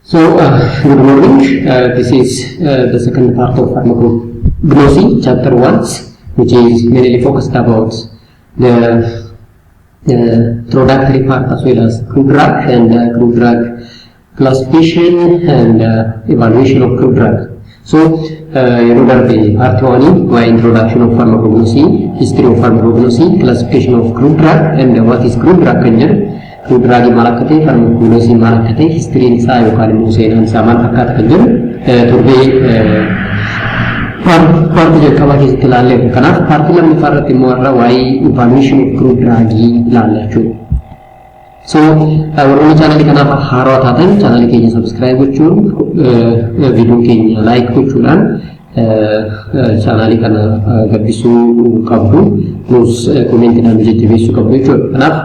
Good morning. This is the second part of pharmacognosy, chapter 1, which is mainly focused about the introductory part as well as crude drug and crude drug classification and evaluation of crude drug. So, you know that the part 1 by introduction of pharmacognosy, history of pharmacognosy, classification of crude drug and what is crude drug crude drug malakate pharmacognosy malakate history nisa yookaan immoo seenaan isaa maal fakkaata kan jedhu turbe part jalqabaa keessatti ilaallee kanaaf part lammaffaa irratti immoo irra waa'ee evaluation of crude drug ilaalla jechuudha. So warroonni chaanalii kanaaf haarawaa taatan chaanalii keenya subscribe gochuun viidiyoo keenya like gochuudhaan chaanalii kana gabbisuu qabdu nus koomentiidhaan jajjabeessuu qabdu jechuudha. Kanaaf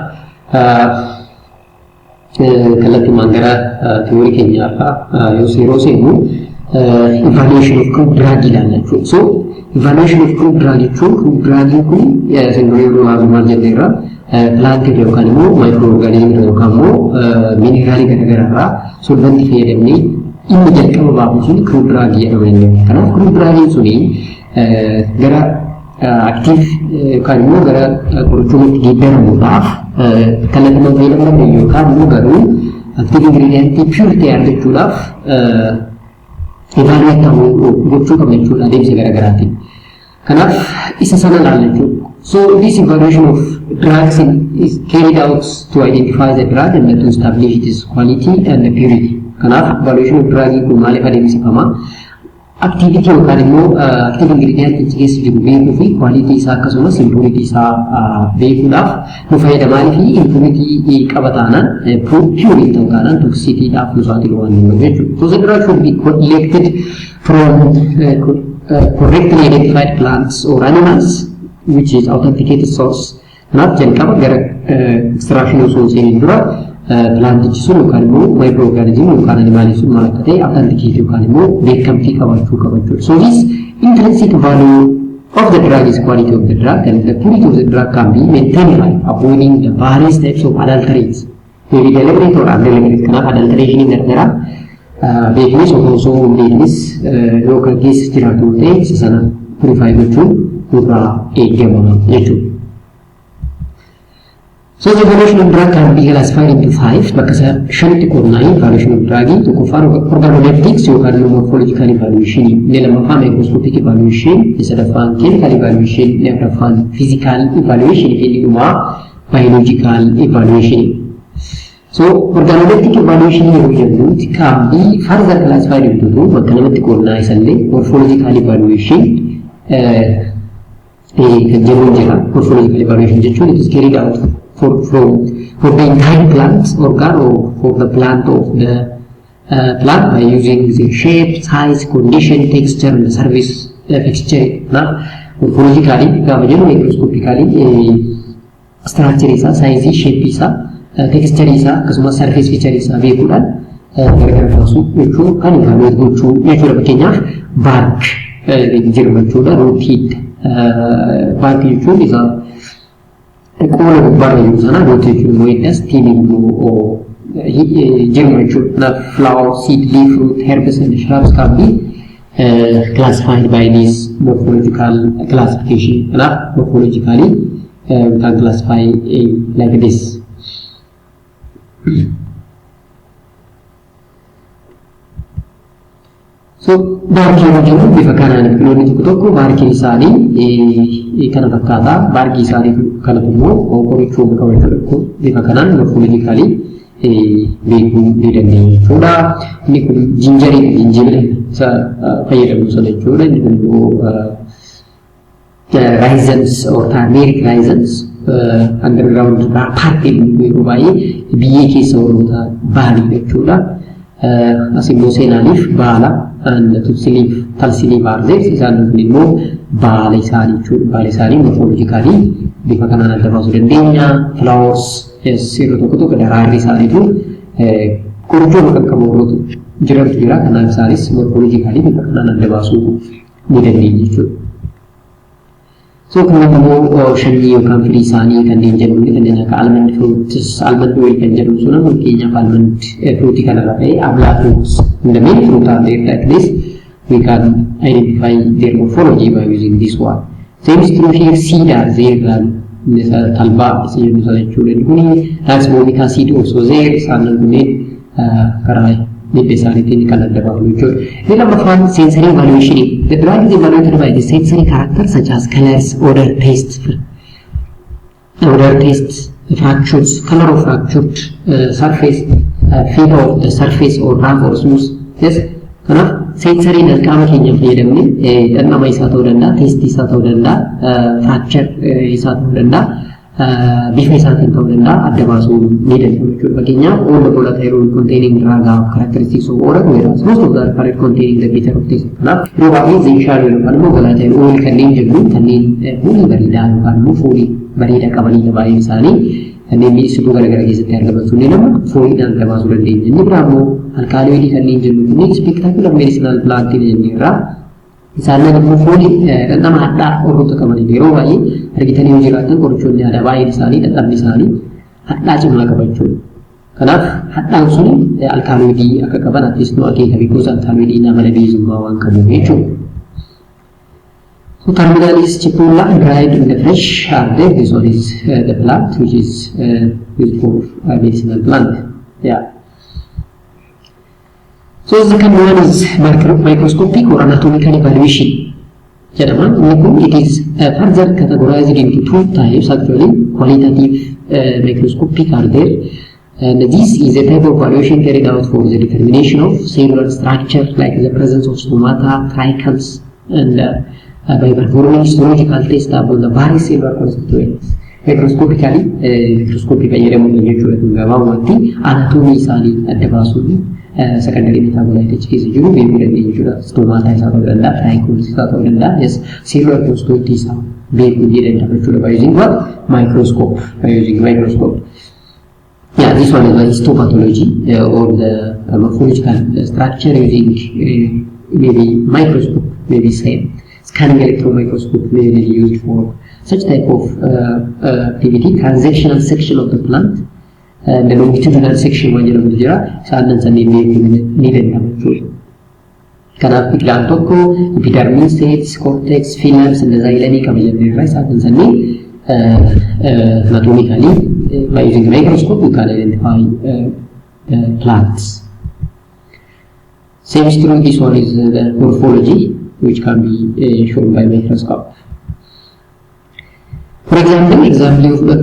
kallattii mangara teorii keenyaarraa yeroo seenu evaluation of crude drug ilaalla jechuudha. So evaluation of crude drug jechuun crude drug kun sindoo maal jenneerra plant yookaan immoo microorganism yookaan immoo mineraalii garaagaraarraa solvantii fayyadamnee inni jalqaba baasu sun crude drug jedhama. Kanaaf crude drug suni gara active yookaan immoo gara qorichoota geeddaramuudhaaf kallattii fayyadamu yookaan immoo garuu active ingredient pure ta'e argachuudhaaf evaluate gochuu qabna jechuudha adeemsa garaagaraatiin. Kanaaf isa sana ilaalla jechuudha. So this evaluation of drugs is carried out to identify the drug and to establish its quality and purity. Kanaaf evaluation of drug kun maaliif adeemsifama? Activity yookaan immoo active ingredient ichi keessa jiru beekuu fi quality isaa akkasumas impurity isaa beekuudhaaf nu fayyadamaanii fi impurity qaba taanaan pure ta'uu taanaan toxicityidhaaf nu saaxilu waan hin jechuudha. So the drug should be collected from correctly identified plants or animals which is authenticated source. Kanaaf jalqaba gara extraction osoo seenin dura plantichi sun yookaan immoo microorganism yookaan animaalii sun maal akka ta'e authenticate yookaan immoo beekamtii qabaachuu qabachuudha. So this intrinsic value of the drug is quality of the drug and the purity of the drug can be maintained by avoiding the various types of adulterates. Maybe deliberate or undeliberate. Kanaaf adulteration gargara beeknis osoo hin beeknis yookaan keessa jiraatu ta'e isa sana purify gochuun nurraa eegama jechuudha. So the evaluation of drug can be classified into 5 bakka shanti qoodnaa evaluation of drug tokkoffaan organoleptics yookaan morphological evaluation inni lammaffaan microscopic evaluation inni sadaffaan chemical evaluation inni afuraffaan physical evaluation inni dhumaa biological evaluation. So organoleptic evaluation yeroo jennu can be further classified into 2 bakka lamatti qoodnaa isallee morphological evaluation kan jennuun jira. Morphological evaluation jechuun it is carried out for the entire plant organ or for the plant of the plant by using the shape, size, condition, texture and surface fixture. Now, morphologically, microscopically, structure isa, size, shape isa, texture isa, akkasuma surface feature isa beekuudhaan gargar baasuu jechuun kan evaluate gochuu jechuudha. Fakkeenyaaf bark jedhama jechuudha. Rootiid bark jechuun isa qola gubbaarra jiru sana rootee jiru immoo eddas tiimiin immoo jirma jechuudha. Flower, seed, leaf, root, herbs and shrubs can be classified by this morphological classification. Kanaaf morphologically we can classify like this. So baarkii yoo jennu bifa kanaan biqiloonni tokko tokko baarkiin isaanii kana fakkaata. Baarkii isaanii kanatu immoo qorichoota qabachuudha. Bifa kanaan morphologically beekuu ni dandeenya jechuudha. Inni kun jinjarii jinjibila isa fayyadamu sana jechuudha. Inni kun immoo raisins or turmeric raisins underground partii yeroo baay'ee biyyee keessa warroota baanii jechuudha. Asimmoo seenaaniif baala tutsiliif talsiliif arzees isaan kun immoo baala isaanii jechuudha. Baala isaanii morphologically bifa kanaan adda baasuu dandeenya. Flowers yeroo tokko tokko daraarri isaaniitu qorichoota kan qabu warroota jirantu jira. Kanaaf isaanis morphologically bifa kanaan adda baasuu ni dandeenya jechuudha. So kun immoo shanyii yookaan firii isaanii kanneen jedhamu kanneen akka almond fruits, almond oil kan jedhamu sun fakkeenyaaf almond fruitii kanarra ta'e amlaa fruits in the main fruit are there like this we can identify their morphology by using this one. Same is true here, seed are there talba isa jedhu sana jechuudha. Kuni raasmoomika seed also there isaan kunneen karaa Maybe something can develop. We have found sensory evaluation. The drug is evaluated by the sensory characters such as colors, odor, taste, fractures, color of fractured surface, feel of the surface or rough or smooth. Yes, sensory is coming in the nama is taste is fracture is bifa isaatiin ta'uu danda'a adda baasuu ni danda'u jechuudha. Fakkeenyaaf all the volatile containing drug characteristics of odor whereas most of the alcohol containing the bitter of taste. Kanaaf yeroo baay'ee zeeshaal yookaan immoo volatile oil kanneen jedhu kanneen fuulii bareedaa yookaan immoo fuulii bareedaa qabanidha baay'een isaanii kanneen mi'eessituu garaagaraa keessatti argaman sun nama fooliidhaan adda baasuu dandeenya. Inni biraa immoo alkaaloidii kanneen jedhu kunniin spectacular medicinal plant jenneerraa isaan nama foolii nama hadhaa warroota qabanidha. Yeroo baay'ee argitanii yoo jiraatan qorichoonni aadaa baay'een isaanii dadhabni isaanii hadhaa cimaa qabachuudha. Kanaaf hadhaan sun alkaaloidii akka qaban atleast nu akeeka because alkaaloidii nama labeezummaa waan qabuuf jechuudha. So terminalis chipulla dried in the fresh are there. This one is the plant which is used for medicinal plant. Yeah. So the second one is microscopic or anatomical evaluation. It is further categorized into two types actually. Qualitative microscopic are there. And this is a type of evaluation carried out for the determination of cellular structure like the presence of stomata, trichons, and by performing histological tests upon the various cellular constituents. Microscopically, microscopic anatomy isani adda baasuun secondary metabolite case jiru beekuu dandeenya jechuudha. Stomata isaa ta'uu danda'a, trichons isaa ta'uu danda'a, yes, cellular constituents isaa beekuu dandeenya jechuudha by using what? Microscope. By using microscope. Yeah, this one is the histopathology or the morphological structure using maybe microscope, maybe same. Scanning electron microscope may be used for such type of activity. Transactional section of the plant, the longitudinal section waan jedhamu jira. Isaan sanni ni danda'u. Kanaaf biqilaan tokko epidermis, cortex, phylums እንደዛ ilanii qaba jennee isaan sanni anatomically by using microscope we can identify plants. Same is true. This one is the morphology which can be shown by microscope. For example, of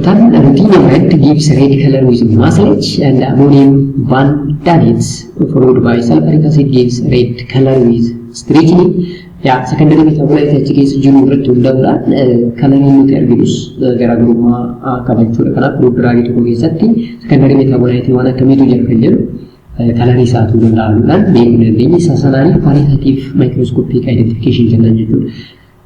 Dr. Ruthenium red gives red color with mucilage and ammonium 1 tannins followed by sulfuric acid gives red color with strychnine. Yeah, secondary metabolite case jiru irratti hundaa'uudhaan kananii nuti arginus garaagarummaa qabachuudha. Kanaaf fuulduraalee tokko keessatti secondary metabolite waan akkamiitu jira kan jedhu kalarii isaatu danda'uudhaan beekuu dandeenya. Isa sanaanii qualitative microscopic identification jennan jechuudha.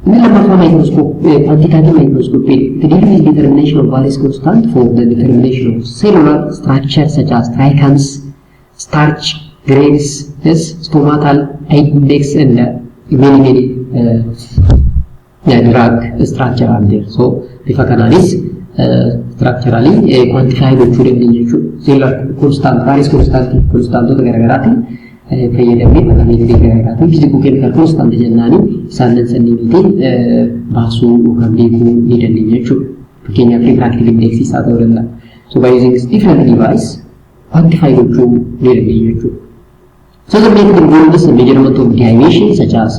In the microscope, quantitative microscopy, the deal with determination of various constant for the determination of cellular structure such as trichons, starch, grains, yes, stomatal index, and many drug structure are there. So, the facanalis structurally quantified with cellular constant, various constant to the garagati. Fayyadamee bakka garaagaraatti fiizikoo keemikaal koonstaantii jennaani isaan saniitiin baasuu yookaan beekuu ni dandeenya jechuudha. Fakkeenyaaf refractive index isaa ta'uu danda'a. So by using different device quantify gochuu ni dandeenya jechuudha. So the method involves the measurement of derivation such as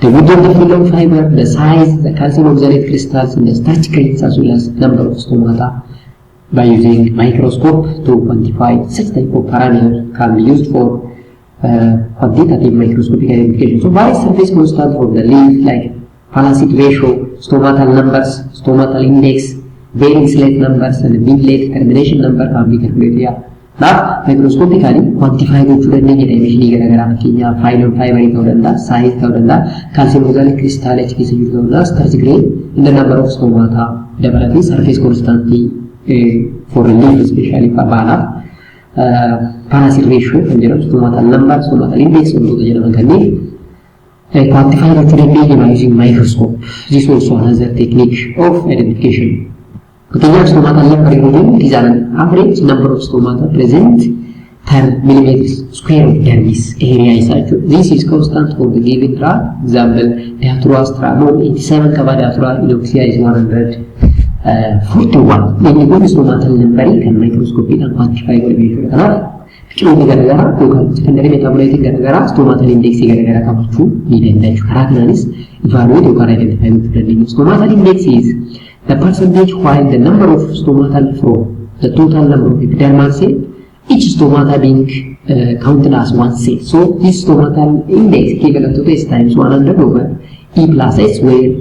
the width of the phylum fiber, the size, the calcium oxalate crystals, and the starch grains as well as number of stomata. By using microscope to quantify such type of parameter can be used for quantitative microscopic identification. So various surface constant for the leaf like palacid ratio, stomatal numbers, stomatal index, bearing slate numbers, and the mid-late termination number can be calculated. Now, microscopically quantify gochuu dandeenya dimension garaagaraa fakkeenyaaf phylum fiber ta'uu danda'a, size ta'uu danda'a, calcium oxalate crystal achi keessa jiru ta'uu danda'a, starch grain, and the number of stomata dabalatee surface constant for the leaf especially baalaaf. Palacid ratio kan jedhamu stomatal number, stomatal index wantoota jedhaman kanneen quantify the trend by using microscope. This is also another technique of identification. Fakkeenyaaf stomata number yoo it is an average number of stomata present per millimeter square of dermis area isaatu. This is constant for the given drug. Example, Diatura stramon 87 qaba, Diatura inoxia is 141. Inni kun stomata number kan microscope dhaan quantify godhamee jechuudha. Kanaaf biqiloonni garaagaraa yookaan secondary metabolites garaagaraa stomatal index garaagaraa qabachuu ni danda'a jechuudha. Karaa kanaanis evaluate yookaan identify gochuu dandeenya. Stomatal index is the percentage while the number of stomatal from the total number of epidermal cells, each stomata being counted as one cell. So this stomatal index equivalent to S times 100 over E plus S, where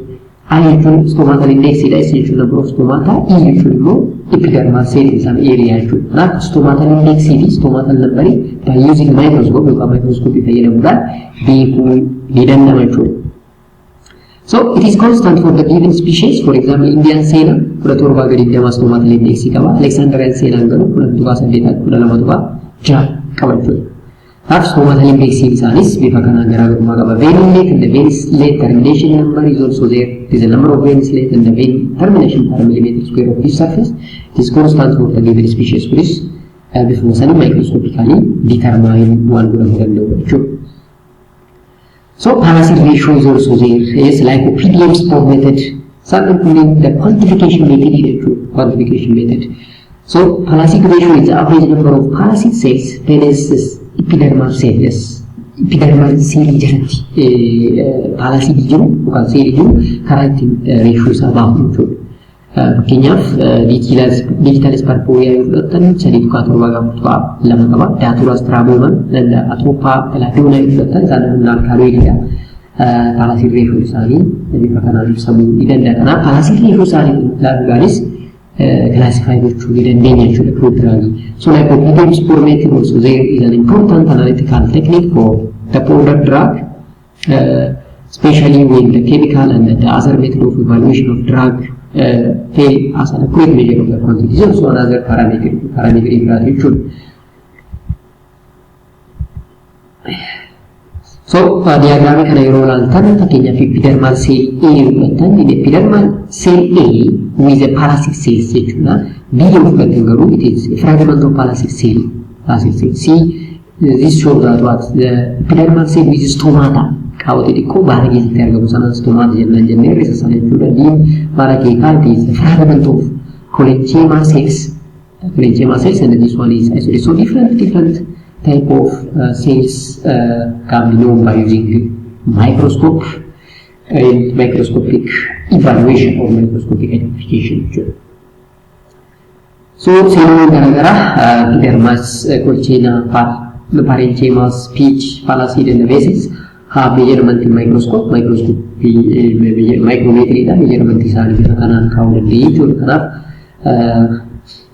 I actually stomatal index is the essential number of stomata, E actually more epidermal cell is an area actually. That stomatal index is stomatal number by using microscope, you can microscope if you that be hidden actually. So it is constant for the given species. For example, Indian Sena, Kuraturba Gadidama stomatal index Kava, Alexandrian Sena, Kuratuba Sabita, Kudalamatuba, Ja, Kavatu. Half stomatal index is Anis, Vipakana Magaba, vein late and the vein late termination number is also there. It is the number of veins late and the vein termination per millimeter square of each surface. It is constant for the given species, which before sun microscopically determine one good. So parasite ratio is also there. Yes, like PDM spot method, some including the quantification method. So parasite ratio is the average number of parasite cells versus epidermal cells. Epidermal cell parasite jiru bukan cell jiru karena ratio sama muncul. Fakkeenyaaf digitalis parporia yoo fudhatan sadii tuqaa torba gaafatu lama qaba. Diatura stramoma atropaa peladoona yoo fudhatan isaan humnaan kaalooyiidha. Parasite ratio isaanii bifa kanaan ibsamuu ni danda'a. Kanaaf parasite ratio isaanii ilaaluudhaanis classify gochuu ni dandeenya jechuudha piroograamii. So like PDM spore method also there is an important analytical technique for the product drug, especially with the chemical and the other method of evaluation of drug fail as an accurate measure of the quantity. Is also another parameter evaluation. So diagram kana yeroo ilaaltan fakkeenyaaf epidermal cell A fudhatan epidermal cell A with a parasite cells jechuudha. B yoo fudhatan garuu it is a fragment of parasite cell. See, this shows that what the epidermal cell with stomata kaawwate xiqqoo baala keessatti argamu sana stomata jennee risa sana jechuudha. D baala keessaa it is a fragment of collenchyma cells. And this one is isolated. So different type of cells can be known by using microscope and microscopic evaluation or microscopic identification. So, cellular garagara, epidermis, colchena, parenchyma, speech, palasid, and the bases have measurement in micrometry, measurement is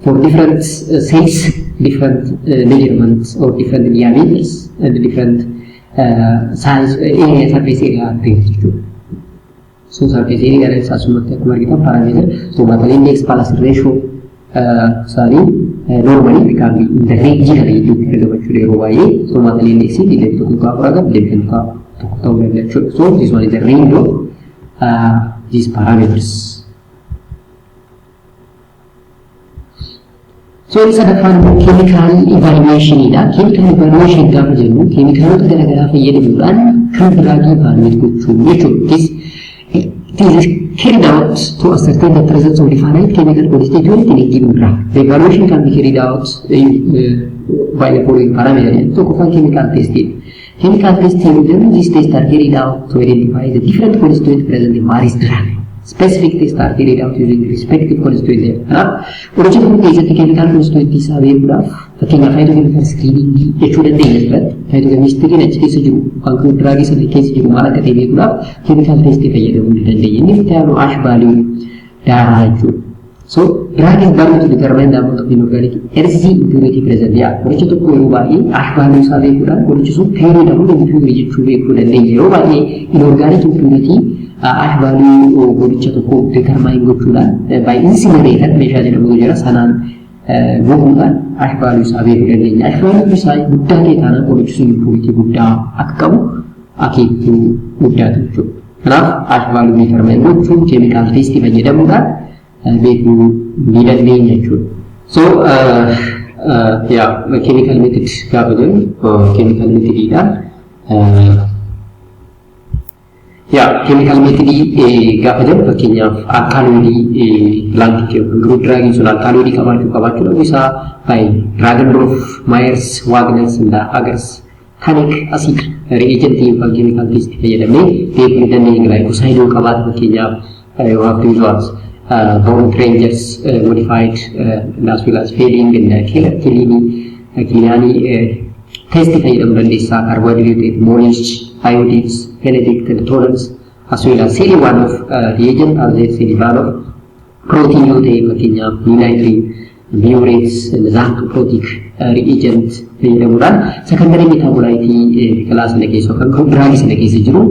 for different cells, different measurements or different diameters and different size area, surface area are there. So surface area is assumed parameter. So stomatal index parasite ratio normally it can be in the range stomatal index so this one is the range of these parameters. So it's a chemical evaluation. Chemical evaluation chemical it is carried out to ascertain the presence of definite chemical constituent in a given drug. The evaluation can be carried out by the following parameters. So, chemical testing. Chemical testing, these tests are carried out to identify the different constituents present in various drugs. Specific tests are carried out using respective constituents. Original chemical constituents are available of the phytochemical screening. Phytochemistry and HTC conclude drug is the case of chemical testing. Ash value. So, drug is bound to determine the amount of inorganic RC impurity present. Ash values are available, which is period of impurity to be put and inorganic impurity. Ash value godicha tokko determine gochuudhaan by incinerator meeshaa jedhamu jira sanaan goguudhaan ash value isaa beekuu dandeenya. Ash value isaa guddaa ta'e taanaan godichi sun impurity guddaa akka qabu akeekuu guddaatu jechuudha. Kanaaf ash value measurement gochuun chemical test fayyadamuudhaan beekuu ni dandeenya jechuudha. So chemical method gaafa jennu chemical methodidhaan chemical method gaafa jennu fakkeenyaaf alkaloidii blanket yookaan group drug sun alkaloidii qabaachuu dhabu isaa by Dragendorf, Myers, Wagner and others tannic acid reagent yookaan chemical test fayyadamee beekuu ni dandeenya. Glycoside yoo qabaate fakkeenyaaf you have to use bone rangers modified as well as failing and Killiani test fayyadamuu dandeessaa. Carbohydrate, moist, iodides, Benedict and tolerance as well as CD1 of reagent as a CD1 of protein yoo ta'e fakkeenyaaf nitrate, murates, xanthoprotic reagent fayyadamuudhaan secondary metabolite biqilaa sana keessa yookaan group drug sana keessa jiru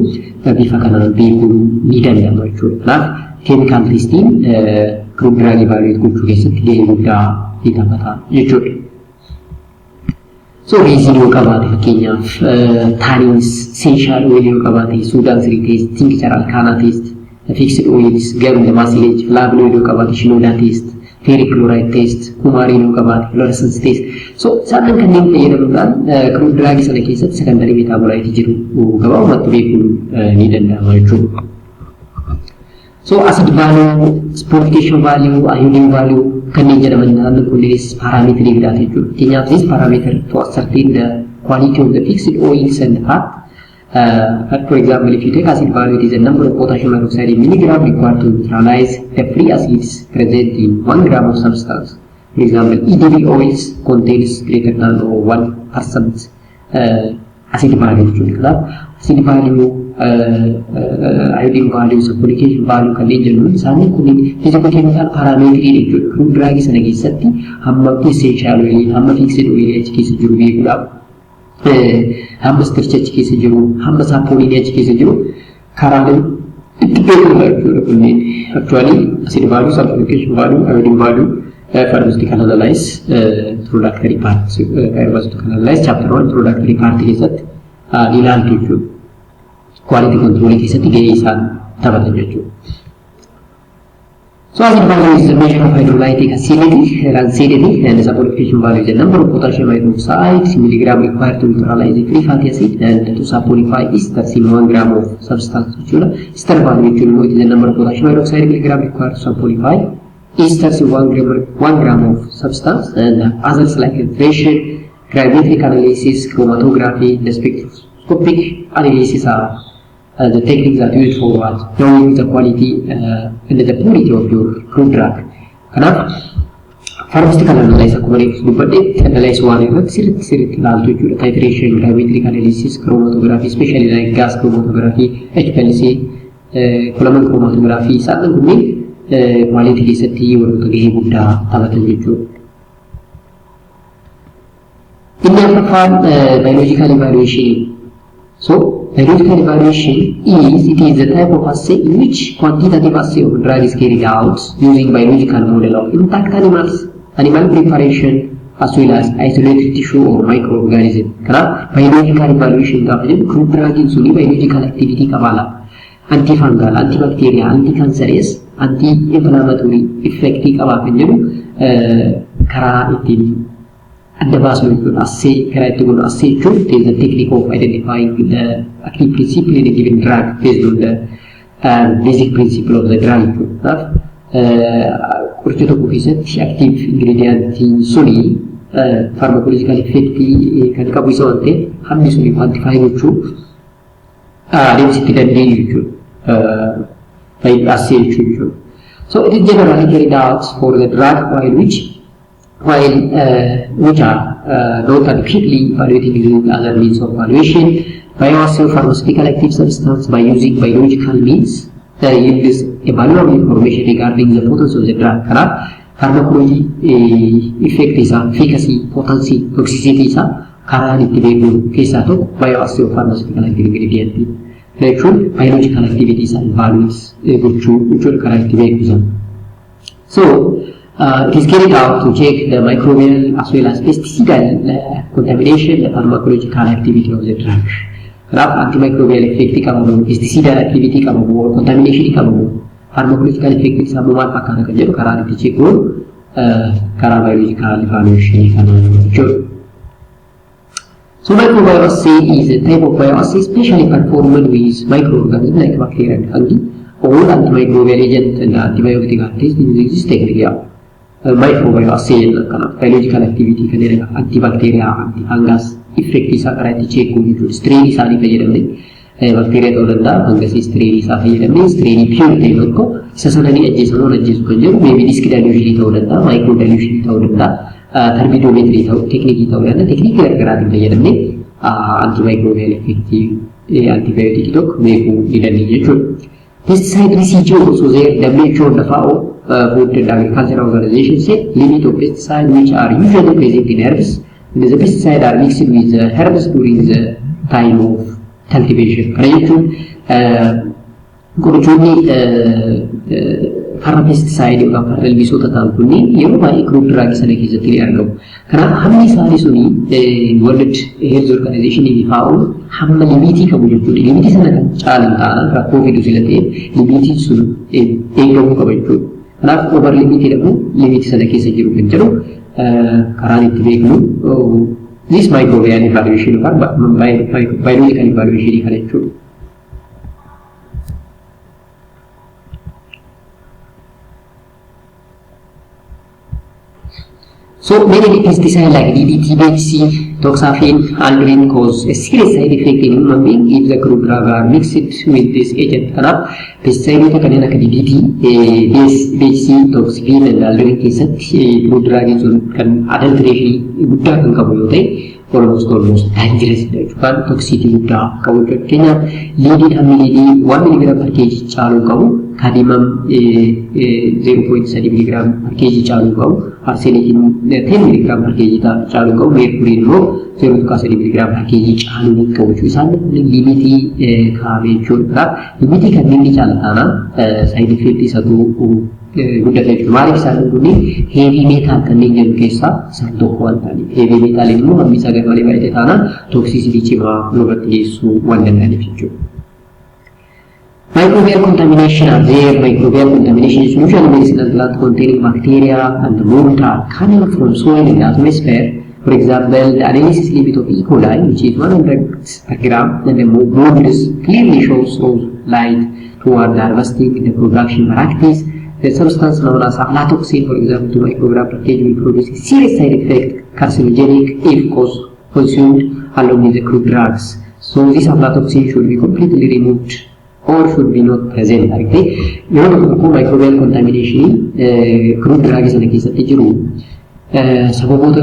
bifa kanaan beekuun ni danda'ama jechuudha. Kanaaf chemical testing group drug evaluate gochuu keessatti gahee guddaa ni taphata jechuudha. So reason yoo qabaate fakkeenyaaf tannins, essential oil yoo qabaate Sudan 3 test, tincture alkana test, fixed oils, gum mucilage, flavonoid yoo qabaate shinoda test, ferric chloride test, coumarin yoo qabaate fluorescence test. So isaan kanneen fayyadamuudhaan group drug sana keessatti secondary metabolite jiru gabaabumatti beekuun ni danda'ama jechuudha. So acid value, purification value, iodine value kanneen jedhaman kunis parameter guddaa jechuudha. Fakkeenyaaf this parameter to ascertain the quality of the fixed oils and fat. For example, if you take acid value, it is the number of potassium hydroxide in milligram required to neutralize the free acids present in 1 gram of substance. For example, EDB oils contains greater than 1% acid value. Acid value, iodine value, sulfurication value kanneen jennuun isaanii kunniin physical chemical parameter jechuudha. Group drug sana keessatti hamma essential oil, hamma fixed oil achi keessa jiru beekuudhaaf hamma starch achi keessa jiru, hamma saponin achi keessa jiru karaalee itti beekuudha jechuudha. Kunniin actually acid value, sulfurication value, iodine value pharmaceutical analyze introductory part pharmaceutical analyze chapter 1 introductory part keessatti ilaaltu jechuudha. Quality control keessatti gahee isaan taphatan jechuudha. So acid value is the measure of hydrolytic acidity and acidity, and the saponification value is the number of potassium hydroxide milligram required to neutralize the free fatty acid and to saponify esters in 1 gram of substance. Ester value is the number of potassium hydroxide milligram required to saponify esters in 1 gram of substance, and others like filtration, gravimetric analysis, chromatography, the spectroscopic analysis are the techniques that used for what? Knowing the quality and the purity of your crude drug. Kanaaf pharmaceutical analysis akkuma dubbadhe analyze waan irratti sirriitti ilaaltu jechuudha. Titration, gravimetric analysis, chromatography, especially like gas chromatography, HPLC, filament chromatography isaan kunneen quality keessatti warroota gahee guddaa taphatan jechuudha. Inni afuraffaan biological evaluation. So biological evaluation is the type of assay in which quantitative assay of drug is carried out using biological model of intact animals, animal preparation, as well as isolated tissue or microorganism. Kanaaf biological evaluation gaafa jennu crude drug suni biological activity qabaala. Antifungal, antibacterial, anticancerous, anti-inflammatory effect qabaa kan jedhu karaa ittiin adda baasnu jechuudha. Assay karaa itti godhu assay jechuun it is the technique of identifying the active principle in a given drug based on the basic principle of the drug jechuudha. Qoricha tokko keessatti active ingredient suni pharmacological effect kan qabu isa waan ta'eef hammi suni quantify gochuu adeemsitti dandeenyu jechuudha. Assay jechuudha. So it is generally carried out for the drug which are not adequately evaluating using other means of evaluation. Bioassay pharmaceutical active substance by using biological means yields a valuable information regarding the potency of the drug. Kanaaf pharmacology effect isaa, efficacy, potency, toxicity isaa karaa itti beeknu keessaa tokko bioassay pharmaceutical active ingredient jechuun biological activity isaa evaluate gochuu jechuudha karaa itti beeknu sana. So it is carried out to check the microbial as well as pesticidal contamination, the pharmacological activity of the drug. kanaaf antimicrobial effect qabamu pesticidal activity qabamu contamination qabamu pharmacological effect isaa maal fakkaata kan jedhu karaa itti cheekuun karaa biological evaluation kana jechuudha. So microbiology is a type of biology specially performed with microorganisms like bacteria and fungi. All antimicrobial agents and antibiotic testing using this technique. Microbiology kind of biological activity kan jedhamu antibacteria, antifungus effect isaa karaa itti cheekuu jechuudha. Strain isaanii fayyadamne bacteria ta'uu danda'a, fungus strain isaa fayyadamne strain pure ta'e tokko isa sana ni ajjeesuu kan jedhu maybe disk dilution ta'uu danda'a, micro dilution ta'uu danda'a. Turbidometry ta'uu teknikii ta'uu danda'a. Teknikii garaagaraatiin fayyadamne antimicrobial effective antibiotic tokko beekuu ni dandeenya jechuudha. Pesticide residue also there WHO and FAO Food and Agricultural Organization say limit of pesticides which are usually present in herbs. And the pesticide are mixed with herbs during the time of cultivation. Kana jechuun qorichoonni farra pesticide yookaan farra ilbiisota ta'an kunniin yeroo baay'ee group drug sana keessatti ni argamu. Kanaaf hammi isaanii suni World Health Organization FAO hamma limitii qabu jechuudha. Limitii sana kan caalan ta'an rakkoo fidu sila ta'eef limitiin sun eegamuu qaba jechuudha. Kanaaf over limitii jedhamu limitii sana keessa jiru kan jedhu karaan itti beeknu this microbial evaluation yookaan biological evaluation kana jechuudha. So many pesticides like DDT, BHC, toxaphene, aldrin cause a serious side effect in human being if the crude drug are mixed with this agent. Kanaaf pesticides kanneen akka DDT, BHC, toxaphene and aldrin keessatti crude drug sun kan adulteration guddaa kan qabu yoo ta'e almost dangerous jechuudha. Toxicity guddaa qabu jechuudha. Keenyaaf liidii hammi liidii 1 mg per kg caaluu qabu. Cadmium 0.3 mg per kg caaluu qabu. Arsenic 10 mg per kg caaluu qabu. Mercury immoo 0.3 mg per kg caaluu qabu jechuudha. Isaan limitii kaa'amee jechuudha. Limitii kanneen caalataana side effect isaatu guddata jechuudha. Maaliif isaan kun heavy metal kanneen jedhu keessaa isaan tokko waan ta'aniif heavy metal immoo hammi isaa garmalee baay'ee taanaan toxicity cimaa nurratti geessuu waan danda'aniif jechuudha. Microbial contamination are there. Microbial contamination is usually medicinal plant containing bacteria and mold are coming from soil in the atmosphere. For example, the analysis limit of E. coli, which is 100 per gram, and the mold clearly shows light toward the harvesting the production practice. The substance known as aflatoxin, for example, 2 microgram per kg will produce a serious side effect, carcinogenic if consumed along with the crude drugs. So this aflatoxin should be completely removed or should be not present. Yeroo tokko microbial contamination crude drugs sana keessatti jiru sababoota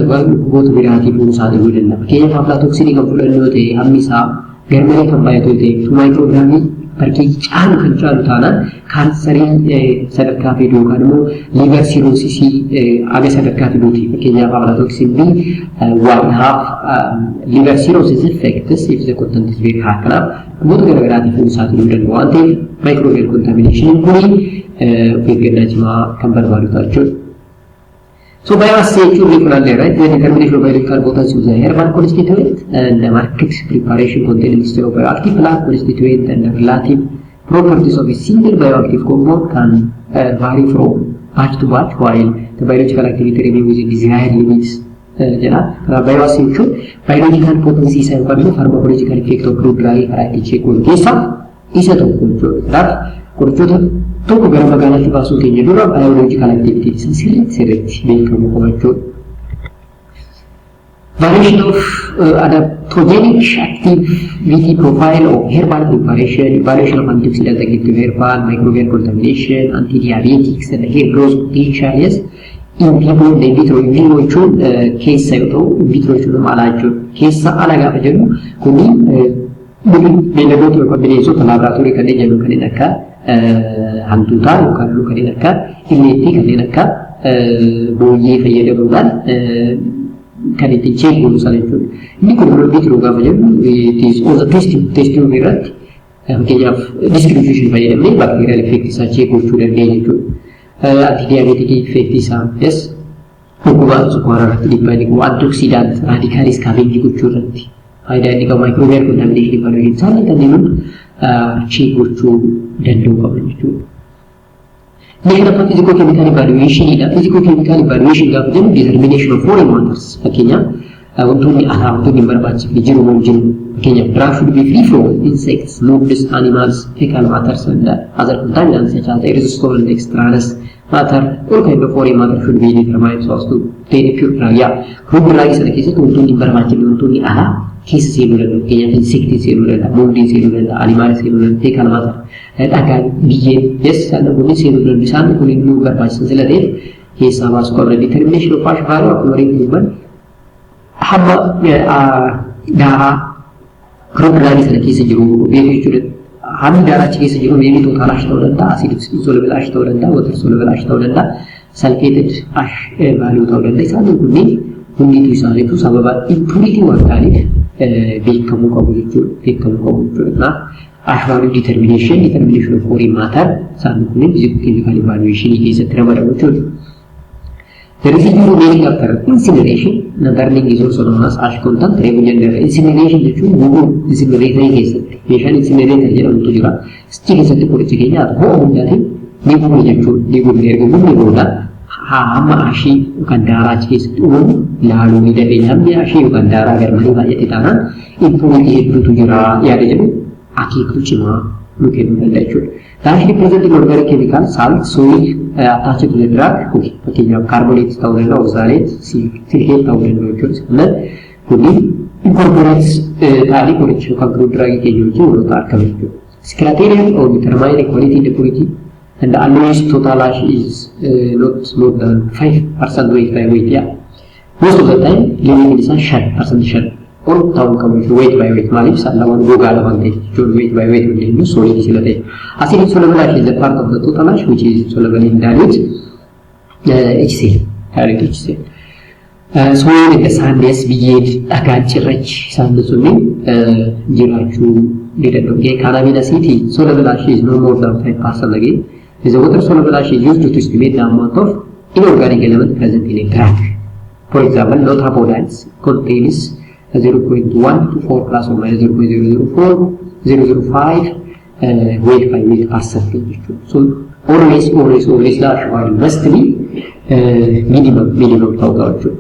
biraatiif saaxiluu danda'a. Fakkeenyaaf aflatoxinii kan fudhannu yoo ta'e hammi isaa garmalee kan baay'atu ta'e 2 microgramii per kg caalu kan caalu taanaan kaansarii sadarkaa fiduu yookaan immoo liver cirrhosis aga sadarkaa fiduuti. Fakkeenyaaf aflatoxin B 1/2 liver cirrhosis effects if the content is very high. Kanaaf namoota garaagaraatiif saaxiluu danda'u waan ta'eef microbial contamination kun of eeggannaa cimaa kan barbaadudha jechuudha. So biology curricular, right? The determination of biological potency of the herbal constituent and the market preparation containing mixture of bioactive plant constituent and the relative properties of a single bioactive compound can vary from batch to batch while the biological activity remains within desired limits. Biology biological potency is a pharmacological effect of crude drug check on case is a tokko gara magaalaatti baasuu keenya dura biological activity sirriitti beekamu qabachuudha. Variation of adaptogenic activity profile of herbal preparation, evaluation of antioxidant active herbal, microbial contamination, anti-diabetics, and hair growth potential, yes. In vivo, in vitro jechuun keessa yoo ta'u, in vitro jechuun alaa jechuudha. Keessa ala gaafa jennu kuni beelladoota yookaan bineensota laaboraatoorii kanneen jennu kanneen akka hantuutaa yookaan immoo kanneen akka illeettii kanneen akka booyyee fayyadamuudhaan kan ittiin cheekuu sana jechuudha. Inni kun immoo vitro gaafa jennu it is on the testing irratti fakkeenyaaf distribution fayyadamnee bacterial effect isaa cheekuu dandeenya jechuudha. Anti-diabetic effect isaa yes dhukkuba sukkaara irratti dhiibbaa ni qabu. Antioxidant radicals scavenge gochuu irratti faayidaa inni qabu microbial contamination evaluation isaan kanneen check gochuu danda'u qabu jechuudha. Next up physical chemical evaluation ida. Physical chemical evaluation gaafa jennu determination of foreign matters. Fakkeenyaaf wantoonni alaa wantoonni barbaachifne jiru moo jiru. Fakkeenyaaf drug should be free from insects, moths, animals, fecal matters and other contaminants such as aerosol and extraneous matter. All kind of foreign matter should be determined so as to obtain a pure drug. Yeah. Crude drug sana keessatti wantoonni barbaachifne wantoonni alaa keessa seenuu danda'u. Fakkeenyaaf insectii seenuu danda'a, mothii seenuu danda'a, animal seenuu danda'a, fecal matter. Dhagaan biyyeen yes sana kun seenuu danda'u. Isaan kun immoo barbaachisan sila ta'eef keessaa baasuu qabna. Determination of ash value akkuma reefu hamma daaraa crude drug sana keessa jiru beekuu jechuudha. Hammi daaraachi keessa jiru maybe total ash ta'uu danda'a, acid soluble ash ta'uu danda'a, water soluble ash ta'uu danda'a, sulfated ash value ta'uu danda'a. Isaan kunniin hundiitu isaaniitu sababa impurity waan ta'aniif beekamuu qabu jechuudha. Beekamuu qabu jechuudha. Ash value determination of foreign matter isaan kunniin physical chemical evaluation keessatti ramadamu jechuudha. The residual remaining after incineration, the burning is also known as ash content. Incineration jechuun gubuu incinerator keessatti meeshaan incinerator jedhamutu jira. Sichi keessatti qorichi keenya ho'a hundaatiin ni gubuu jechuudha. Ni gubuu erga gubuu booda hamma ashii yookaan daaraa achi keessatti uumamu ilaaluu ni dandeenya. Hammi ashii yookaan daaraa garmalee baay'ate taanaan impurity hedduutu jira yaada jedhu akeekuu cimaa nu kennuu danda'a jechuudha. Dash representing organic chemical, salt, soil attached to the drug, fakkeenyaaf carbonates ta'uu danda'a, oxalate, silicate ta'uu danda'a jechuudha. Kunniin incorporates ta'anii qoricha yookaan crude drug keenya wajjin waloota argamu jechuudha. Criterion of determining quality and purity and the allowance total ash is not more than 5% weight by weight. Yeah. Most of the time, limit is 5%. All town comes weight by weight. Malip Salaman Goga weight by weight will use solid silate. Acid soluble ash is a part of the total ash which is soluble in dilute HCl. Dilute HCl. Soil in the sandness beget against rich sandsuning Jirachu did a dog. Calamine acid soluble ash is no more than 5% again. The water soluble ash is used to estimate the amount of inorganic element present in a drug. For example, nothapodides contains 0.1 to 4 plus or minus 0.004, 0.05 weight by weight percentage. So always the ash value must be minimum powder.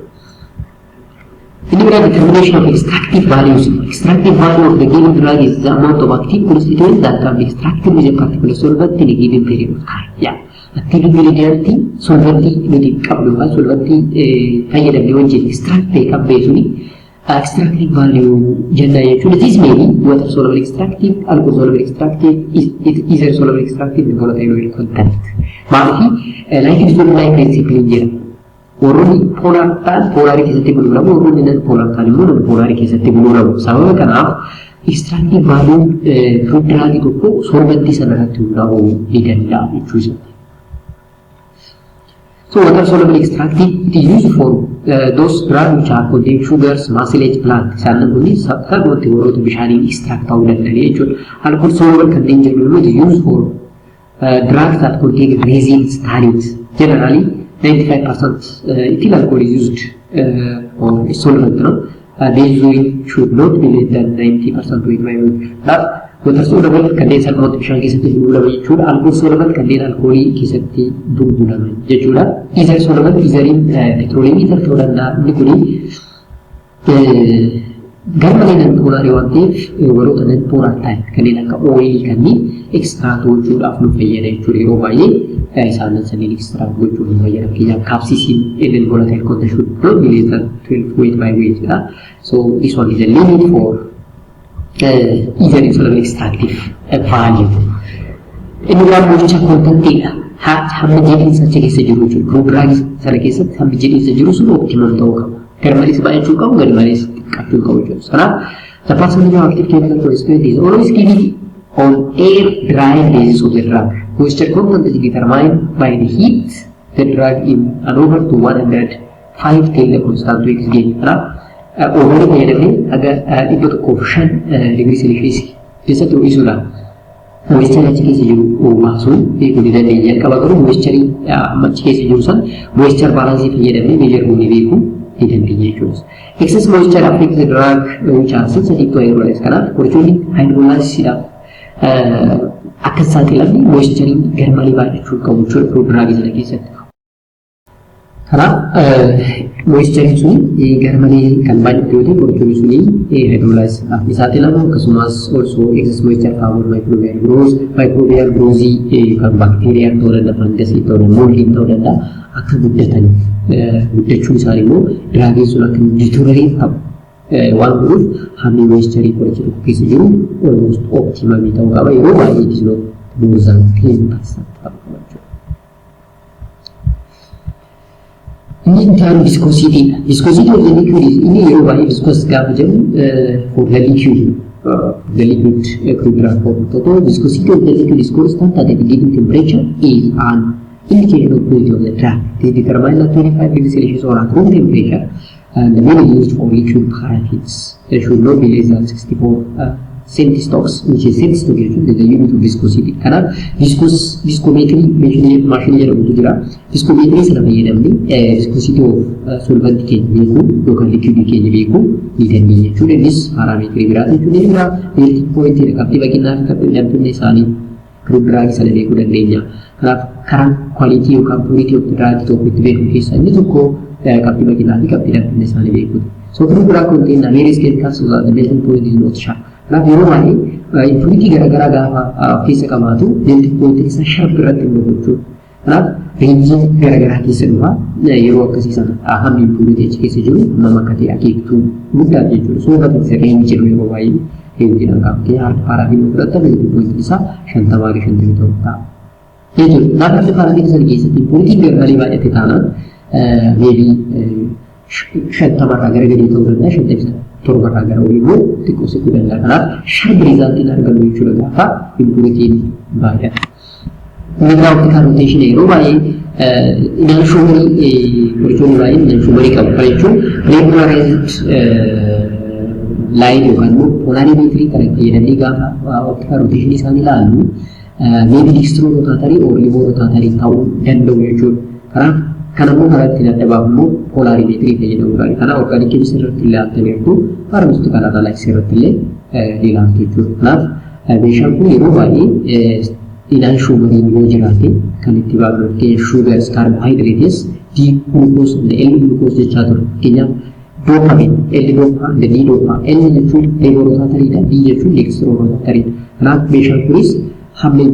In the determination of extractive values, extractive value of the given drug is the amount of active constituent that can be extracted with a particular solvent in a given period of time. Yeah. Active ingredient solvent nuti qabnu solvent fayyadamne wajjin extract ta'e qabbeesuni extractive value jenna jechuudha. This may be water soluble extractive, alcohol soluble extractive, ether soluble extractive, and volatile oil content. Maalifi like principle jira. Warroonni polar ta'an polarii keessatti buluramu, warroonni nan polar ta'an immoo nan polarii keessatti buluramu. Sababa kanaaf extractive value crude drug tokko solventii sanarratti hundaa'uu ni danda'a jechuudha. So water soluble extractive it is used for those drugs which are contain sugars, mucilage plant. Isaan kunniin sababoota warroota bishaaniin extract ta'uu danda'anii jechuudha. Alcohol soluble kanneen jennu it is used for drugs that contain resins, tannins. Generally 95% ethyl alcohol is used on a solvent. Benzoin should not be less than 90% weight by weight. That water soluble kanneen salphaatti bishaan keessatti bulbulaman jechuudha. Alcohol soluble kanneen alkoolii keessatti bulbulaman jechuudha. Ether soluble etheriin petroleum ether ta'uu danda'a. Inni kuni garmalee nan poolaarii waan ta'eef warroota nan poolaar ta'an kanneen akka ooyilii kanneen ekstiraat gochuudhaaf nu fayyada jechuudha. Yeroo baay'ee isaan saniin extract gochuuf nu fayyada. Fakkeenyaaf capsaicin and volatile content should not be less than 12 weight by weight. So this one is a limit for ether soluble extractive value. Inni waan mojicha content-idha. Hammi jedhiinsa achi keessa jiru jechuudha. Crude drug sana keessatti hammi jedhiinsa jiru sun optimum ta'uu qaba. Garmalees baay'achuu qabu, garmalees xiqqaachuu qabu jechuudha. Kanaaf the percentage of active chemical constituent is always given on air dry basis of the drug. Moisture content is determined by the heat the drug in an over to 105 till the constant weight is gained. Overall fayyadamee aga 105 degree Celsius keessatti ho'isuudhaan moisture achi keessa jiru baasuun beekuu ni dandeenya. Jalqaba garuu moisture achi keessa jiru san moisture balance fayyadamee measure goonee beekuu jechuudha. Excess moisture affects the drug chances adii to hydrolyze kanaaf qorichoonni hydrolyzeedhaaf akka saaxilamni moisturii garmalee baay'achuu qabu jechuudha drug sana keessatti. Kanaaf moisturii suni garmalee kan baay'atu yoo ta'e qorichoonni suni hydrolyzeedhaaf ni saaxilamu akkasumas also excess moisture favor microbial growth kan bacteria ta'uu danda'a fungus ta'uu danda'a mold ta'uu danda'a akka guddataniif guddachuu isaanii immoo draagiin sun akka deteriorate ta'u waan godhuuf hammi moisturii qoricha tokko keessa jiru almost optimum ta'uu qaba yeroo baay'ee it is not more than 10% ta'uu qaba jechuudha. Inni intaan viscosity of the liquid inni yeroo baay'ee viscous gaafa jedhu for the liquid equilibrium for viscosity of the liquid is constant at the leading temperature is an indicator of purity of the drug. They determine at 25 degrees Celsius or at room temperature and the main used for liquid paraffins. They should not be less than 64 centistocks, which is centistocks is the unit of viscosity. Kana viscometry machine jedhamutu jira. Viscometry sana fayyadamni viscosity of solvent keenya beekuu yookaan liquid keenya beekuu ni dandeenya jechuudha. Innis parameetirii biraati jechuudha. Inni biraa melting point qabxii baay'inaa fi qabxii dhabdummaa isaanii drug sana beekuu dandeenya. Kanaaf karaan quality yookaan purity of drug tokko itti beekuu keessaa inni tokko qabxii baay'inaa fi qabxii dhabdummaa isaanii beekuudha. So drug contain various chemicals so that the melting point is not sharp. Kanaaf yeroo baay'ee impurity garaagaraa gaafa keessa qabaatu melting point isa sharp irratti hin gochuudha. Kanaaf reenjii garaagaraa keessa dhufa yeroo akkasii sana hammi impurity achi keessa jiru nama akka ta'e akeektuu guddaa jechuudha. So bakka isa reenjii jedhu yeroo baay'ee reenjiidhaan qabatee harka paaraafin fudhatta melting point isaa 50-57 ta'a. Jechuudha. Naannoo paaraafin sana keessatti impurity garmalee baay'ate taanaan maybe 50 irraa gara gadii ta'uu danda'a 57 irraa gara olii immoo xiqqoo siquu danda'a. Kanaaf sharp riizaaltiin argamu jechuudha gaafa impuritiin baay'ate. Mineral optical rotation yeroo baay'ee inaan shumarii qorichoonni baay'een inaan shumarii qabu. Kana jechuun regularized line yookaan immoo polarimetrii kan fayyadamanii gaafa optical rotation isaanii ilaallu maybe dextro rotatory or levo rotatory ta'uu danda'u jechuudha. Kanaaf kanammoo kanatti adda baafamu polarimetrii fayyadamuudhaan kana organic chemistry irratti ilaaltaniirtu pharmaceutical analysis irratti illee ilaaltu jechuudha. Kanaaf meeshaan kun yeroo baay'ee inaan shumariin yoo jiraate kan itti baafnu sugars carbohydrates d-glucose l-glucose jechaa ture. Fakkeenyaaf dopamine l-dopa d-dopa l jechuun levorotatoryidha d jechuun dextrorotatoryidha. Kanaaf meeshaan kunis hammi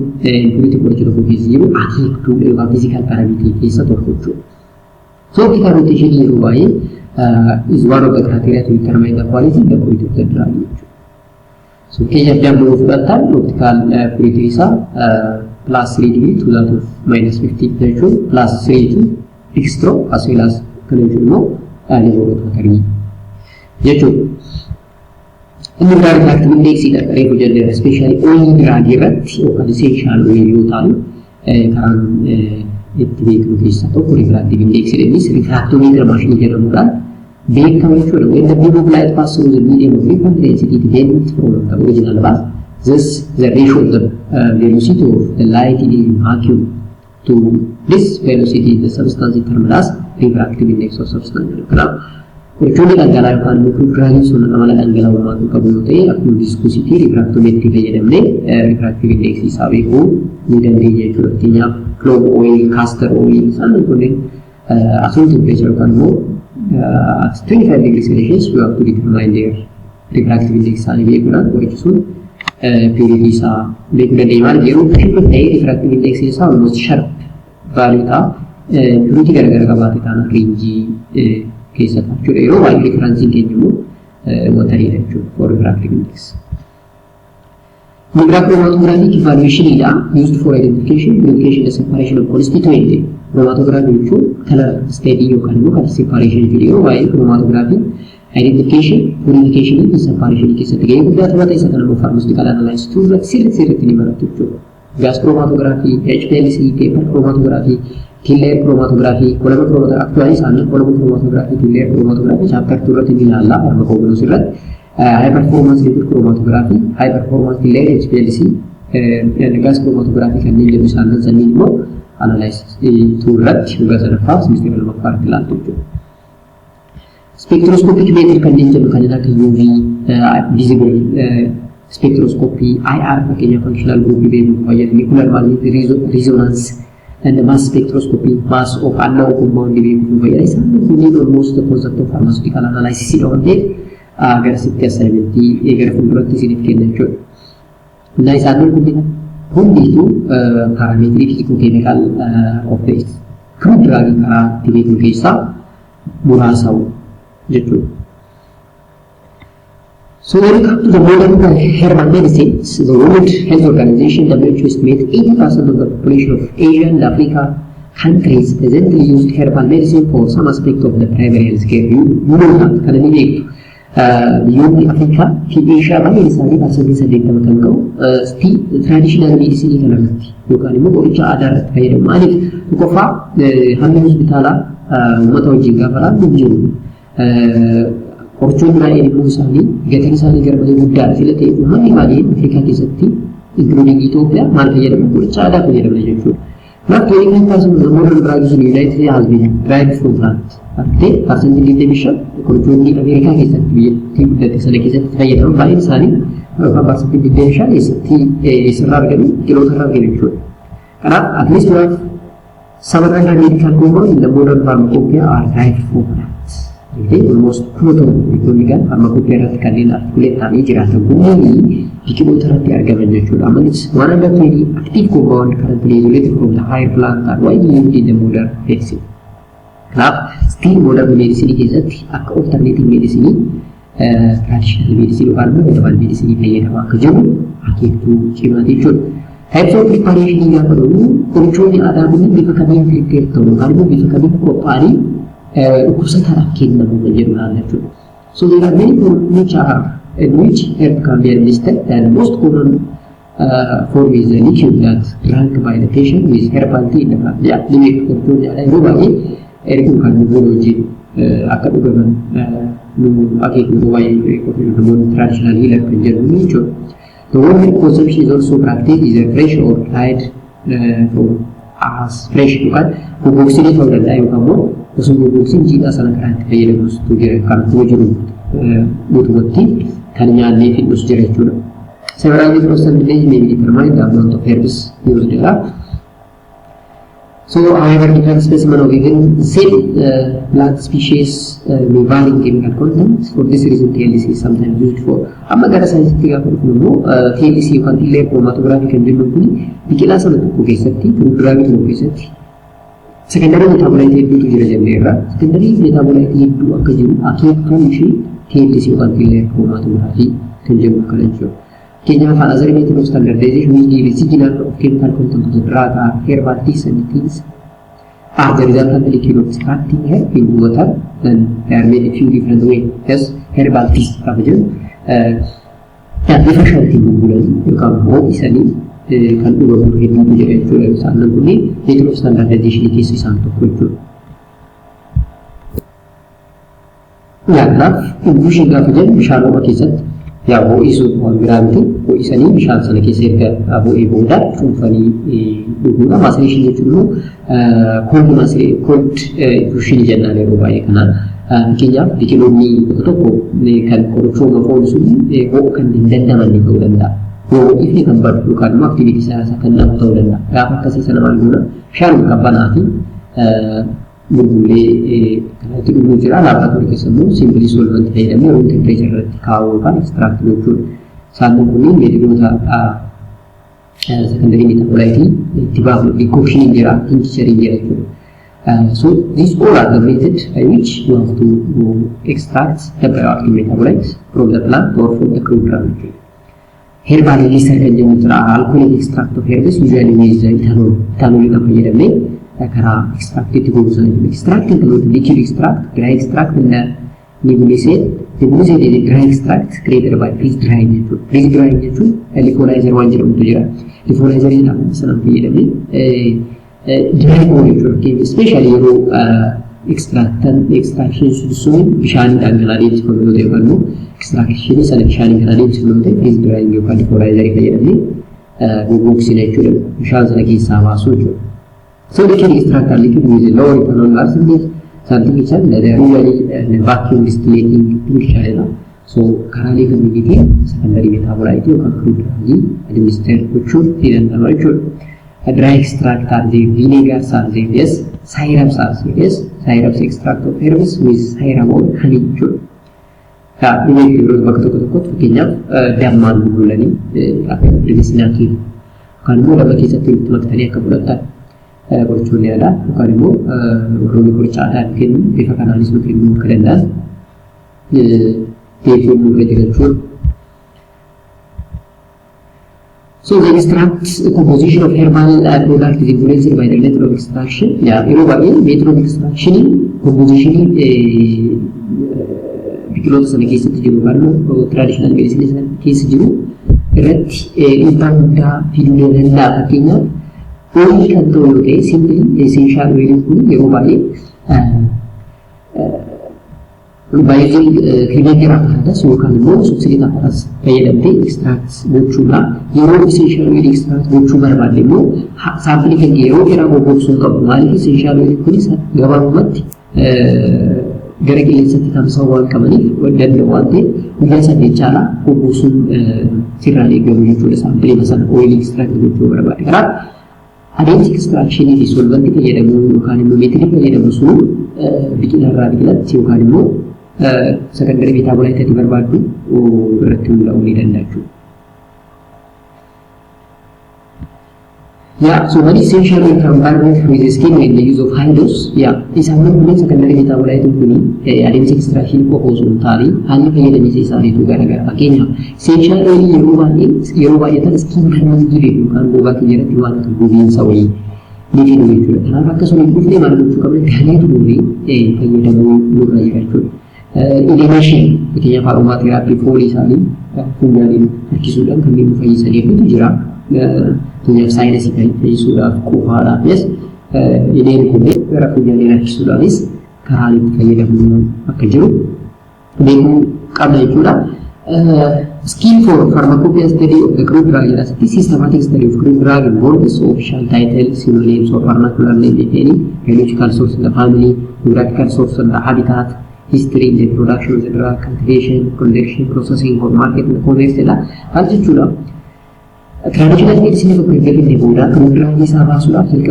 impurity qoricha tokko keessa jiru akeektuu yookaan physical parameter keessa tokko jechuudha. So optical rotation yeroo baay'ee is one of the criteria to determine the quality and the purity of the drug jechuudha. So keessa jambo fudhataan optical purity isaa plus 3 degree to that of minus 50 jechuun plus 3 jechuun dextro as well as kan jechuun immoo levorotatory jechuudha. Inni biraa refractive index dha reefu jenneera especially oil drug irratti yookaan essential oil yoo ta'u karaan itti beeknu keessaa tokko refractive index jedhanis refractometer maashinii jedhamuudhaan beekama jechuudha. When the beam of light passes through the medium of frequent density dependent from the original path, thus the ratio of the velocity of the light in a vacuum to this velocity the substance is termed as refractive index of substance. Qorichoonni dhangala'aa yookaan draagiin sun amala dhangala'ummaa qabu yoo ta'e akkuma viscosity refractometry fayyadamnee refractive index isaa beekuu ni dandeenya jechuudha. Fakkeenyaaf clove oil, castor oil isaan kunneen assumed temperature yookaan immoo at 25 degrees Celsius you have to determine their refractive index isaanii beekuudhaan qorichi sun purity isaa beekuu dandeenya. Maaliif yeroo shibba ta'ee refractive index isaa almost sharp value ta'a purity garaagara qabaate taanaan reenjii keessa jechuudha. Yeroo baay'ee differensiin keenya immoo watariidha jechuudha for refractive index. Chromatographic evaluation used for identification and separation of constituent. Chromatography jechuun color study yookaan immoo color separation jedhee waa'ee chromatography identification, purification and separation keessatti gahee guddaa taphata. Isa kana immoo pharmaceutical analysis irratti sirriitti ni baratu jechuudha. Gas chromatography, HPLC, paper chromatography, tiller chromatography, column chromatography, actually isaan column chromatography, tiller chromatography chapter 2 irratti ni ilaalla pharmacogenetics irratti. High performance liquid chromatography, high performance tiller HPLC, gas chromatography kanneen jedhu isaan sanniin immoo analysis irratti dhugaa sadaffaa semester lammaffaa irratti ilaaltu jechuudha. Spectroscopic method kan jennu kan akka UV visible spectroscopy IR fakkeenya functional group beeku fayyadamee molecular magnetic resonance and mass spectroscopy mass of unknown compound beeku fayyadamee isaan kunniin almost the concept of pharmaceutical analysis dhawantee gara sitti assignmentii gara fuulduratti isiniif kennan jechuudha. Nah isaan kunniin hundiitu parameetrii physicochemical of the crude drug karaa itti beeknu keessaa muraasa jechuudha. So when it comes to the modern herbal medicines, the World Health Organization WHO estimates 80% of the population of Asia and Africa countries presently use herbal medicine for some aspect of the primary health care. You know that, kan ini beyond Africa, fi Asia baay'een isaanii parsantii 80 kan ga'u traditional medicine kanarratti yookaan immoo qoricha aadaa irratti fayyadamu. Maaliif tokkoffaa hammi hospitaalaa uummata wajjin gaafa raabdu jiru. Qorichoonni baay'een immoo isaanii gatiin isaanii garmalee guddaadha sila ta'e uummanni baay'een Afrikaa keessatti including Itoophiyaa maal fayyadamu qoricha aadaa fayyadamna jechuudha. Now 25% of the modern drugs in the United States has been derived from plants. Artee parsantii 25 qorichoonni Ameerikaa keessatti biyyattii guddate sana keessatti fayyadaman baay'een isaanii parsantii 25 keessatti eessarraa argamu biqiloota irraa argamu jechuudha. Kanaaf at least we have some other medical compounds in the modern pharmacopoeia are derived from plants. Almost total economical pharmacopoeia irratti kanneen articulate ta'anii jiraatan kunniin biqiloota irratti argaman jechuudha. Amanis 120 active compound currently isolated from the higher plant are widely used in the modern medicine. Kanaaf still modern medicine keessatti akka alternative medicine traditional medicine yookaan immoo herbal medicine fayyadamaa akka jiru akeektuu cimaa jechuudha. Types of preparation gaafa dhufu qorichoonni aadaa kunniin bifa kamiin prepare ta'u yookaan immoo bifa kamiin qophaa'anii dhukkubsataadhaaf kennamu kan jedhudha jechuudha. So there are many forms which are in which herb can be administered. The most common form is the liquid that drank by the patient with herbal tea in the plant. Yeah, the make qorichoonni aadaa yeroo baay'ee erguu kan nu goonu wajjin akka dhugaman nu akeeknu baay'ee namoonni traditional healer kan jedhamu jechuudha. The one consumption is also practiced is a fresh or dried as fresh yookaan goggogsanii ta'uu danda'a yookaan immoo osoo goggogsanii jiidhaa sana karaa itti fayyadamuutu jira kan jiru guutumatti kan nyaannee fidhus jira jechuudha. Several methods and delays may be determined the amount of herbs used there. So, however, different specimen of even same plant species may vary in chemical content. For this reason, TLC is sometimes used for. Amma gara scientific approach TLC yookaan illee chromatography kan jennu kun biqilaa sana tokko keessatti pirogiraamii tokko keessatti secondary metabolite hedduutu jira jenneerra. Secondary metabolite hedduu akka jiru akeektuun ishee TLC yookaan illee chromatography kan jennu kana jechuudha. Kenya has a method of standardization which the residual of chemical content of the drug are herbal teas and teas are the result of the liquid of extracting herb in water. Then they are made a few different ways. Yes, herbal teas bifa shantiin gurguran yookaan immoo isanii kan dhugamu hedduutu jira jechuudha. Isaan kunniin method of standardization keessa isaan tokko jechuudha. Kanaaf infuushin gaafa jennu bishaanuma keessatti yaa ho'isuu waan biraatti ho'isanii bishaan sana keessa erga bu'ee booda cuunfanii dhuguudha. Maasreeshin jechuun immoo cold infuushin jennaan yeroo baay'ee kanaan fakkeenyaaf biqiloonni tokko kan qorichooma foon sun ho'uu kan hin dandamanne ta'uu danda'a. Yoo ifni kan badu yookaan immoo aktiviitii siyaasaa kan namu ta'uu danda'a. Gaafa akkasii sana maal goona bishaan qabbanaa fi bulbulee kanatti dhuguu jira. Laaboraatoorii keessa immoo simpilii solvantii fayyadamee room tempereecharii irratti kaa'uu yookaan ekstiraakti gochuudha. Isaan kunniin meetodiyoota sekondarii metabolayitii itti baafamu dikookshinii jira, tinkchariin jira jechuudha. So these all are the methods by which you have to extract the bioactive metabolites from the plant or from the crude drug. Herbal elixir kan jennu jira. Alcoholic extract of herbs usually with ethanol. Ethanol kan fayyadamee karaa extractiitti gochuudha. Extracting kan liquid extract, dry extract and nebulized. Nebulized is a dry extract created by freeze drying. Freeze drying jechuun electrolyzer waan jedhamutu jira. Electrolyzer jedhamu sanaan fayyadamee dry oil jechuudha. Especially yeroo extraction sun bishaaniin dhangala'aa deemsifamu yoo ta'e yookaan extraction sana bishaaniin kan adeemsifamu yoo ta'e freeze drying yookaan electrolyzer fayyadamee goggogsina jechuudha. Bishaan sana keessaa baasuu jechuudha. So liquid extract are liquid with a lower ethanol acidity something which are usually vacuum distillating picture. So karaalee gamiitiin secondary metabolite yookaan crude drug administer gochuun ni danda'ama jechuudha. Dry extract are the vinegars are the yes, syrups are the yes, syrups extract of herbs with syramol honey jechuudha. Ini yeroo bakka tokko tokkotti fakkeenyaaf dammaan bulanii akka medisinaatiin kan immoo lafa keessatti itti maktanii akka fudhatan gochuun ni yaada. Yookaan immoo warroonni qoricha aadaan kennu bifa kanaanis nu kennuu akka danda'an So the extract composition of herbal product is influenced by the method of extraction. Yeah, method of extraction composition biqiloota sana keessatti jiru barnoo traditional medicine sana keessa jiru irratti dhiibbaa guddaa fiduu danda'a. Fakkeenyaaf oolii kan ta'u yoo ta'e simply essential oil kun yeroo baay'ee Biotin clinical apparatus yookaan immoo subsidiary apparatus fayyadamtee extract gochuudha. Yeroo essential oil extract gochuu barbaadde immoo saampilii kan yeroo dheeraa gochuun qabu. Maaliif essential oil kunis gabaabumatti gara qilleensatti tamsa'uu waan qabaniif danda'u waan ta'eef guyyaa saddeet caalaa gochuun sirraan eegamu jechuudha. Saampilii sana oil extract gochuu barbaadde. Kanaaf adeemsi extraction fi solvantii fayyadamuu yookaan immoo meetodii fayyadamu sun biqilarraa biqilatti yookaan immoo secondary metabolite ati barbaaddu irratti mul'achuu ni danda'a. Yeah, so one essential environment with the skin and the use of high dose. Yeah, is having one secondary metabolite kuni adeemsa extraction ko osoo taari haalli fayyadamiisa isaaniitu garagara. Fakkeenyaaf essential oil yeroo baay'ee tan skin barnaan jibe yookaan gogaa keenyatti waan gogiinsa wayii ni fidu jechuudha. Kanaaf akkasuma dhufnee maal gochuu qabna ganeetu dhufnee fayyadamuu nurra jira jechuudha. Inhalation fakkeenyaaf aromaatherapii foolii isaanii funyaaniin harkisuudhaan kanneen nu fayyisan hedduutu jira. Fakkeenyaaf saayinasii fayyisuudhaaf qofaadhaafis ideen kun gara funyaaniin harkisuudhaafis karaa itti fayyadamuu akka jiru beekuu qabna jechuudha. Scheme for pharmacopoeia study of the crude drug elasticity, systematic study of crude drug involves official title, synonyms or vernacular name if any, biological source in the family, geographical source in the habitat, history in the production of the drug, cultivation, collection, processing for market and commerce. Traditional medicine of preventive Nebuda, crude drug is a vascular, like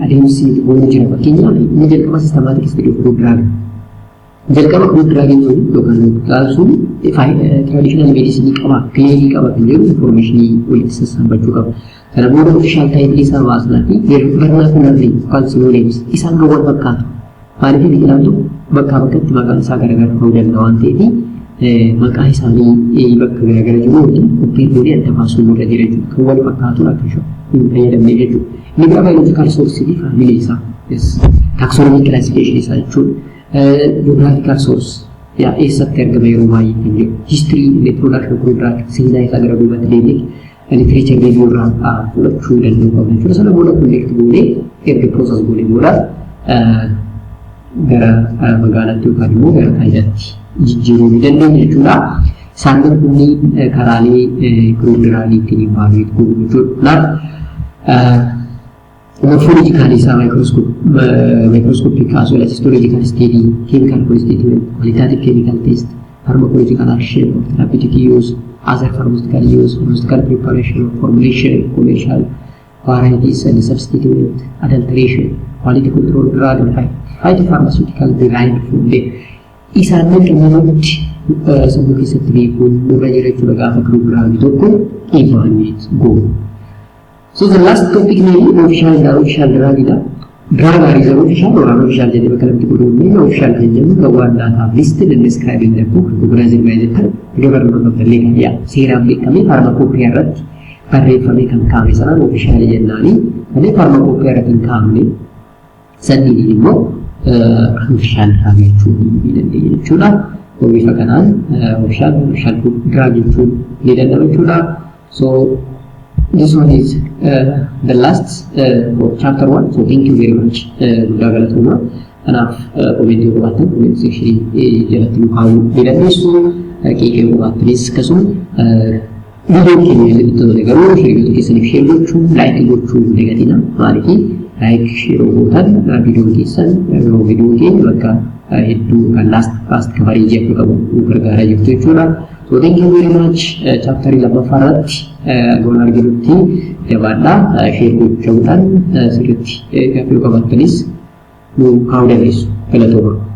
adems in the bone of Kenya, middle systematic study of crude drug. Jalqaba crude drug yookaan sun traditional medicine qaba clinic qaba kan jedhu information walitti sassaabachuu qaba. Kana booda official title isaa baasnaa fi vernacular yookaan synonyms isaan gawwan fakkaatu. Maaliif biqilaatu bakka bakkatti maqaan isaa garagara ta'uu danda'a waan ta'eef maqaa isaanii bakka garagara jiru waliin qophii godhee adda baasuu nurra jira jechuudha. Kan wal fakkaatu akka hin fayyadamne jechuudha. Inni biraa biological source fi family isaa taxonomic classification isaa jechuudha. Geographical source eessatti argama yeroo baay'ee kan jedhu history the production of crude drug seenaa isaa gara duubatti deemnee literature review irraa fudhachuu danda'u qabna jechuudha. Sana booda collect goonee erga process goonee booda gara magaalaatti yookaan immoo gara faayidaatti jijjiiruu ni dandeenya jechuudha. Isaan kunniin karaalee crude drug ittiin evaluate goonu jechuudha. Morphological is a microscopic as well as histological study, chemical constituent, qualitative chemical test, pharmacological action, therapeutic use, other pharmaceutical use, pharmaceutical preparation, formulation, commercial varieties and substituent, adulteration, quality control drug, and phytopharmaceutical derived food. Isaan namatti sammuu keessatti beekuun nurra jira jechuudha gaafa crude drug tokko evaluate goonu. So the last topic is official and unofficial drug. Drug is official or unofficial. Jadi bakalan kita berdua official saja. Kawan that have listed and described in the book recognized by the government of the legal. Ya, seram kami pharmacopoeia rat. Parre kami kan kami sana official saja nani. Kami pharmacopoeia rat kami. Sendiri ini official kami curi dan dia cura. Kami fakanan official drug itu dia dalam cura. So this one is the last for chapter 1. So thank you very much. Dagalatuma. Anaaf comment gobaatan comment section jalatti mukaa'u jedhameessu keekee gobaatanis akkasuma video keenya irratti garuu hiriyoota keessaniif share gochuun like gochuun dagatina maaliif like yeroo gootan viidiyoo keessan yeroo viidiyoo keenya bakka hedduu kan last coverage akka qabu gargaara jirtu jechuudha. So thank you very much. Chapter 11 irratti goon arginutti jabaadhaa share gochuudhaan sirriitti gaaffii qabattanis nu kaa'uu dandeessu. Galatooma.